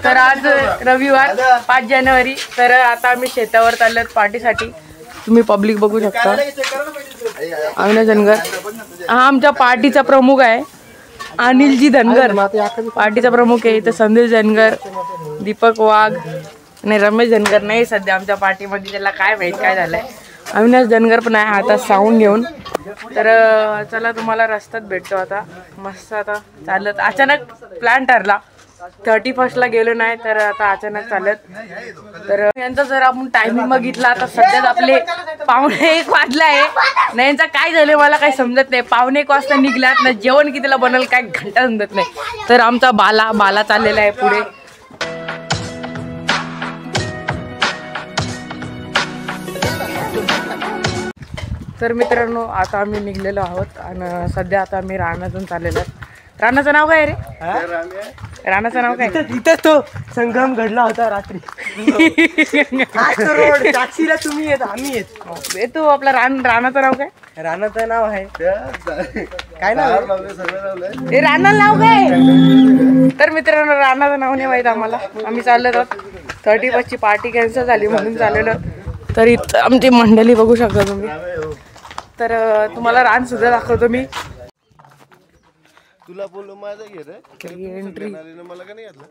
तर आज रविवार 5 जानेवारी. तर आता आम्ही शेतावर चाललोत पार्टीसाठी. तुम्ही पब्लिक बघू शकता. अविनाश धनगर हा आमच्या पार्टीचा प्रमुख आहे. अनिलजी धनगर पार्टीचा प्रमुख आहे. इथं संदेश धनगर, दीपक वाघ आणि रमेश धनगर नाही सध्या आमच्या पार्टीमध्ये. त्याला काय माहित काय झालंय. अविनाश धनगर पण आहे आता साऊंड घेऊन. तर चला तुम्हाला रस्त्यात भेटतो आता. मस्त आता चालत अचानक प्लॅन ठरला. 31st गेलो नाही तर आता अचानक चालत. तर यांचा जर आपण टायमिंग बघितला तर सध्याच आपले 1:45 वाजला आहे. नाही यांचा काय झालं मला काही समजत नाही. 1:45 वाजता निघलात ना जेवण कितीला बनल काय घंटा समजत नाही. तर आमचा बाला चाललेला आहे पुढे. तर मित्रांनो आता आम्ही निघलेलो आहोत आणि सध्या आता आम्ही रानातून चाललेलो आहोत. रानाचं नाव काय रे? रानाचं नाव काय? इथं तो संगम घडला होता रात्री. रोड साक्षीला तुम्ही येत आम्ही येतो. आपला रानाचं नाव काय? रानाचं नाव आहे काय नाव? हे रानाचं नाव काय? तर मित्रांनो रानाचं नाव नाही माहित आम्हाला. आम्ही चाललो आहोत. 31 ची पार्टी कॅन्सल झाली म्हणून चाललेलो. तर इथं आमची मंडळी बघू शकता तुम्ही. तर तुम्हाला रान सुद्धा दाखवतो मी. तुला बोललो माझं घे रे एंट्री. मला का नाही घेतलं.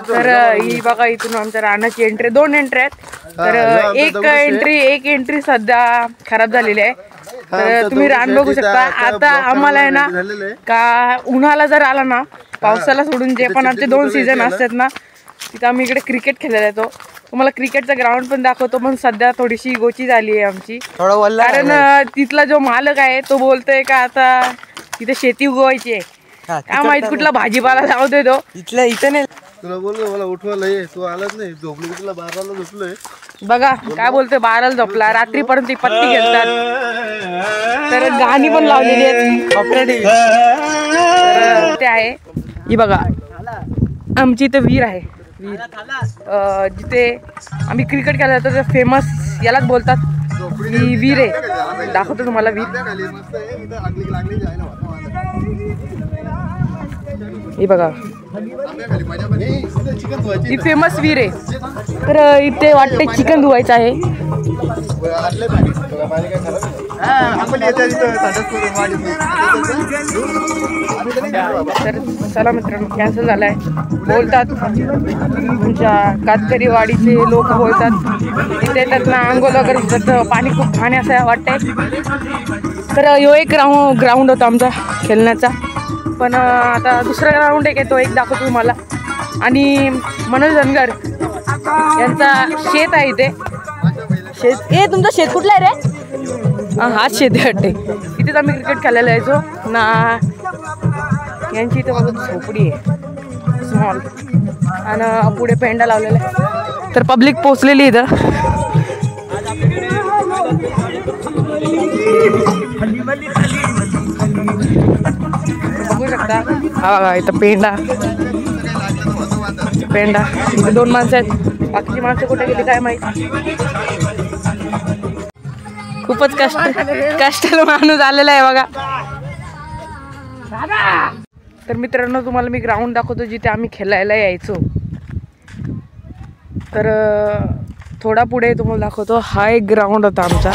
तर ही बघा इथून आमच्या रानाची एंट्री 2 एंट्री आहेत. तर एक एंट्री सध्या खराब झालेली आहे. तर तुम्ही रान बघू शकता. आता आम्हाला आहे ना का उन्हाळा जर आला ना पावसाला सोडून जे पण आमचे 2 सीझन असतात ना तिथं आम्ही इकडे क्रिकेट खेळायला येतो. तुम्हाला क्रिकेटचा ग्राउंड पण दाखवतो. पण सध्या थोडीशी गोची झाली आहे आमची. कारण तिथला जो मालक आहे तो बोलतोय का आता तिथे शेती उगवायची आहे. काय माहित कुठला भाजीपाला लावतोय तो. इथं नाही. तुला बोललो मला उठवायला ये तू आलाच नाही. झोपलो की तुला 12ला झोपलोय. बघा काय बोलतोय 12ला झोपला. रात्रीपर्यंत ती पत्ती खेळतात. तर गाणी पण लावलेली आहेत. ते आहे ही बघा आमची इथं विहीर आहे. जिथे आम्ही क्रिकेट खेळायला जातो तर फेमस यालाच बोलतात ही विहीर आहे. दाखवतो तुम्हाला विहीर. हे बघा ही फेमस विहीर आहे. तर इथे वाटते चिकन धुवायचं आहे. तर चला मित्रांनो कॅन्सल झालाय बोलतात. तुमच्या कातकरी वाडीचे लोक बोलतात तिथे येतात ना आंघोळ वगैरे होतात. पाणी खूप घाण असं वाटतंय. तर ह्यो एक ग्राउंड होता आमचा खेळण्याचा. पण आता दुसरा ग्राउंड एक तो एक दाखवतो तुम्हाला. आणि मनोज धनगर यांचा शेत आहे इथे. शेत तुमचं शेत कुठलं आहे रे? हाच शेत आहे वाटते. इथेच आम्ही क्रिकेट खेळायला यायचो ना. यांची इथे बघा झोपडी आहे स्मॉल. आणि पुढे पेंडा लावलेला आहे. तर पब्लिक पोचलेली इथं. बघू शकता हा बघा इथं पेंडा इथे 2 माणसं आहेत. बाकीची माणसं कुठे गेली काय माहिती. खूपच कष्टाला माणूस आलेला आहे बघा. तर मित्रांनो तुम्हाला मी ग्राउंड दाखवतो जिथे आम्ही खेळायला यायचो. तर थोडा पुढे तुम्हाला दाखवतो. हा एक ग्राउंड होता आमचा.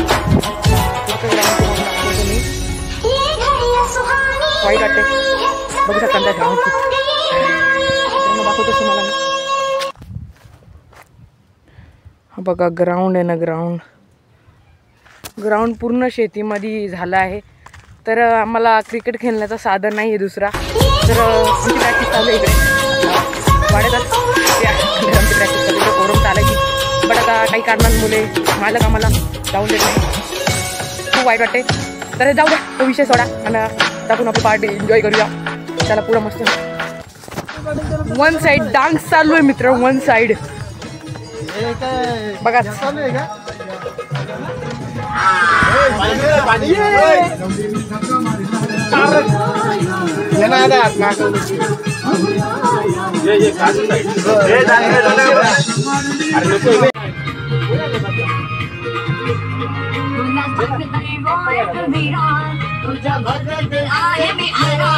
वाईट वाटते बघू शकता त्या ग्राउंडची. दाखवतो तुम्हाला मी. हा बघा ग्राउंड आहे ना. ग्राउंड पूर्ण शेतीमध्ये झालं आहे. तर आम्हाला क्रिकेट खेळण्याचं साधन नाही आहे दुसरा. तर आमची प्रॅक्टिस चालू आहे इकडे वाड्यातच. आमची प्रॅक्टिस चालू आहे फोरम चालायची. बट आता काही कारणांमुळे मालक आम्हाला जाऊन देत नाही. खूप वाईट वाटते. तर जाऊ द्या तो विषय सोडा आणि टाकून आपली पार्टी एन्जॉय करूया. त्याला पुढं मस्त 1 साईड डान्स चालू आहे मित्र. 1 साईड बघा. तुझा भगत आहे मी आरा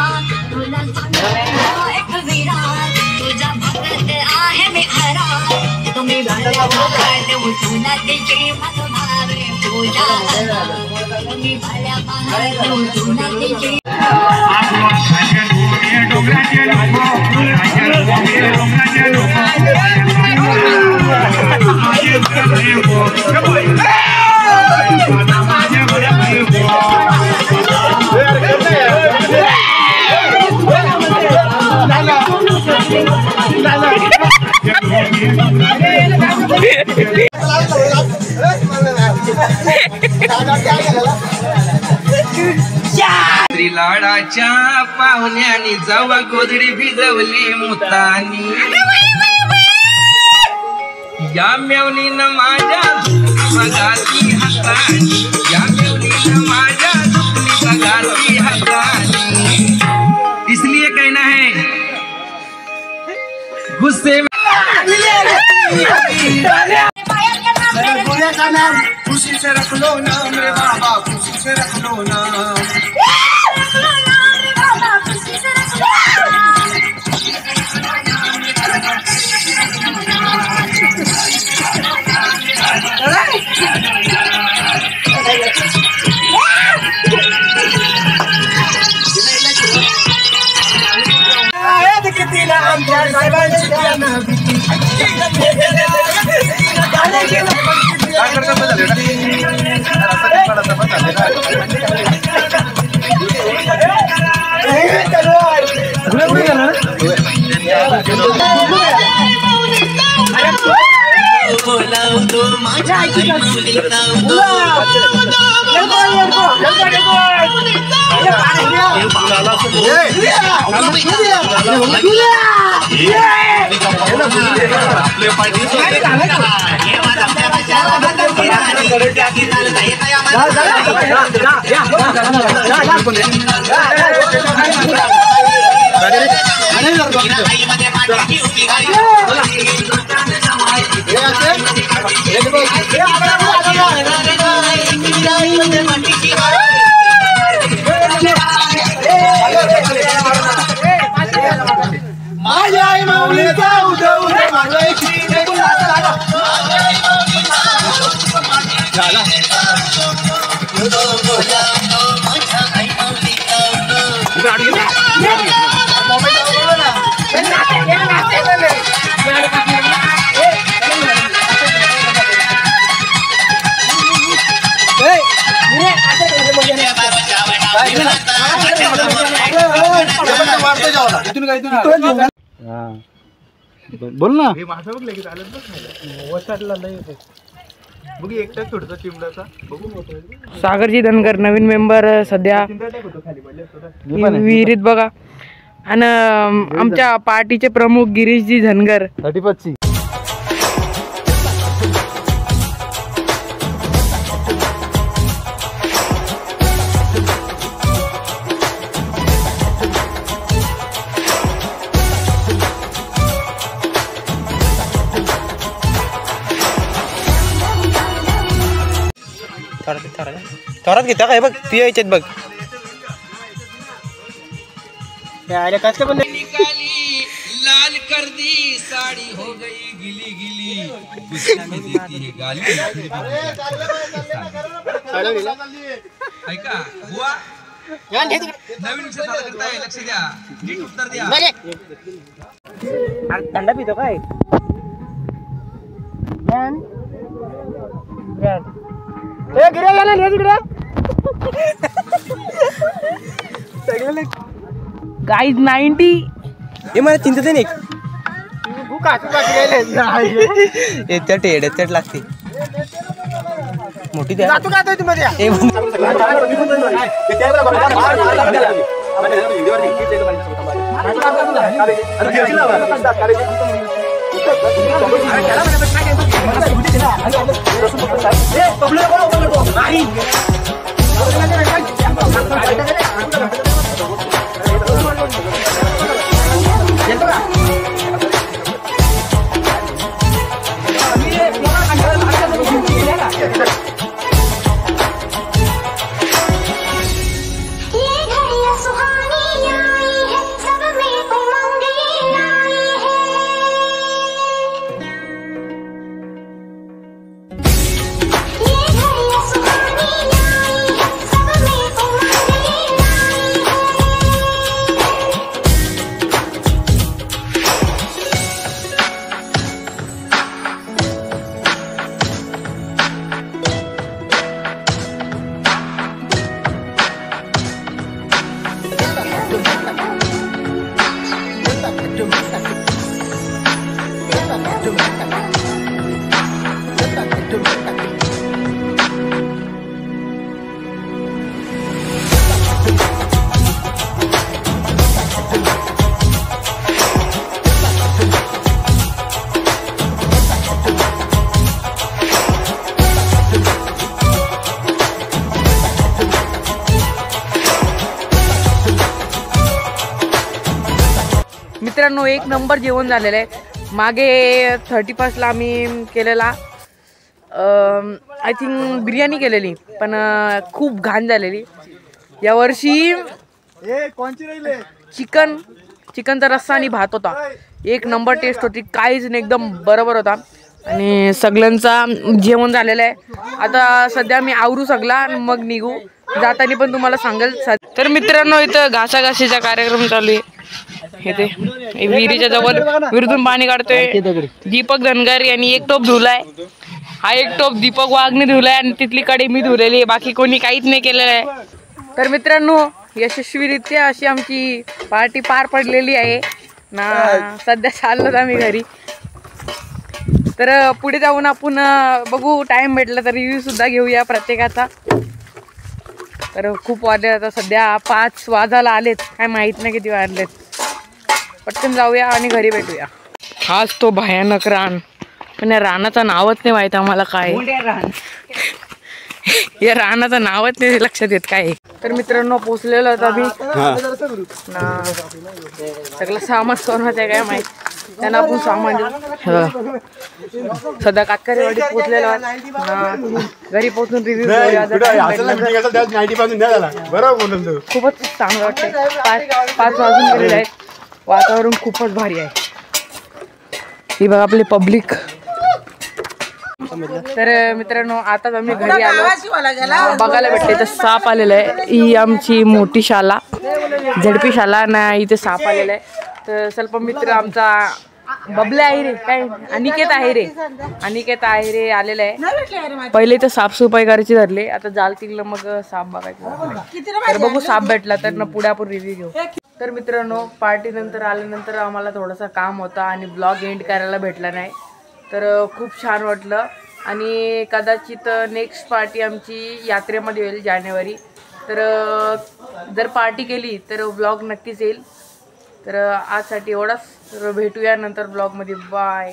तुला लाडाच्या पाहुण्यानी जवा गोधडी भिजवली मुतानी या मेवणीनं माझ्या बघाती हातानी या मेवणीनं माझ्या बघाती हातानी इसलिए कहना है गुस्से में गोरिया का नाम खुशी से रख लो ना मेरे बाबा, खुशी से रख लो ना। बोल ना. सागरजी धनगर नवीन मेंबर सध्या विहिरीत बघा. आणि आमच्या पार्टीचे प्रमुख गिरीशजी धनगर 35. थोरात घेता काय बघ ती यायच्यात बघ कस काय निकाली लाल कर दी साड़ी हो गई गिली गिली देती है गाली ऐका बुवा नवीन विषय सादर करताय लक्ष द्या नीट उत्तर द्या थंडा पितो काय गाईज 90 हे मला चिंता नाही येत्या टेड लागते मोठी द्या मित्रांनो एक नंबर जेवण झालेलं आहे. मागे 31ला आम्ही केलेला आय थिंक बिर्याणी केलेली, पण खूप घाण झालेली. यावर्षी चिकनचा रस्सा आणि भात होता. एक नंबर टेस्ट होती, काहीच नाही, एकदम बरोबर होता. आणि सगळ्यांचा जेवण झालेलं आहे. आता सध्या मी आवरू सगळा आणि मग निघू. जाताना पण तुम्हाला सांगेल. तर मित्रांनो इथं घासाघाशीचा कार्यक्रम चालू आहे. इथे विहिरीच्या जवळ विहिरीतून पाणी काढतोय दीपक धनगर यांनी एक टोप धुलाय. हा एक टोप दीपक वाघने धुलाय आणि तिथली कडे मी धुलेली आहे. बाकी कोणी काहीच नाही केलेलं आहे. तर मित्रांनो यशस्वीरित्या अशी आमची पार्टी पार पडलेली आहे ना. सध्या चाललोत आम्ही घरी. तर पुढे जाऊन आपण बघू, टाइम भेटला तर रिव्ह्यू सुद्धा घेऊया प्रत्येकाचा. तर खूप वाजले, आता सध्या 5 वाजायला आलेत, काय माहीत नाही किती वाजलेत. पटकन जाऊया आणि घरी भेटूया. हाच तो भयानक रान, पण या रानाचं नावच नाही माहीत आम्हाला काय. या रानाचं नावच नाही लक्षात येत काय. तर मित्रांनो पोचलेलो होतो आम्ही ना. सगळं सामान सोनाचं आहे काय माहीत, त्यांना आपण सामान देऊ. सध्या कातकरीवाडीत पोचलेलो ना. घरी पोचून रिव्ह्यू खूपच चांगलं वाटतंय. 5 वाजून गेलेले आहेत. वातावरण खूपच भारी आहे. ही बघा आपली पब्लिक. तर मित्रांनो आताच आम्ही घरी आलो. बघायला भेटते तर साप आलेला आहे. ही आमची मोठी शाला, झडपी शाला ना. इथे साप आलेला आहे. तर ಸ್ವಲ್ಪ मित्र आमचा बबले आहे रे, काय अनिकेत आहे रे आलेला आहे. पहिले इथं साफसफाई करायची धरले, आता जालतीला मग साप बघायचं. तर बघू साप भेटला तर ना पुढे आपण रिव्ह्यू घेऊ. तर मित्रांनो पार्टी नंतर आल्यानंतर आम्हाला थोडासा काम होता आणि ब्लॉग एंड करायला भेटला नाही. तर खूप छान वाटलं. आणि कदाचित नेक्स्ट पार्टी आमची यात्रेमध्ये होईल जानेवारी. तर जर पार्टी केली तर ब्लॉग नक्कीच येईल. तर आजसाठी एवढाच. तर भेटूया नंतर ब्लॉगमध्ये. बाय.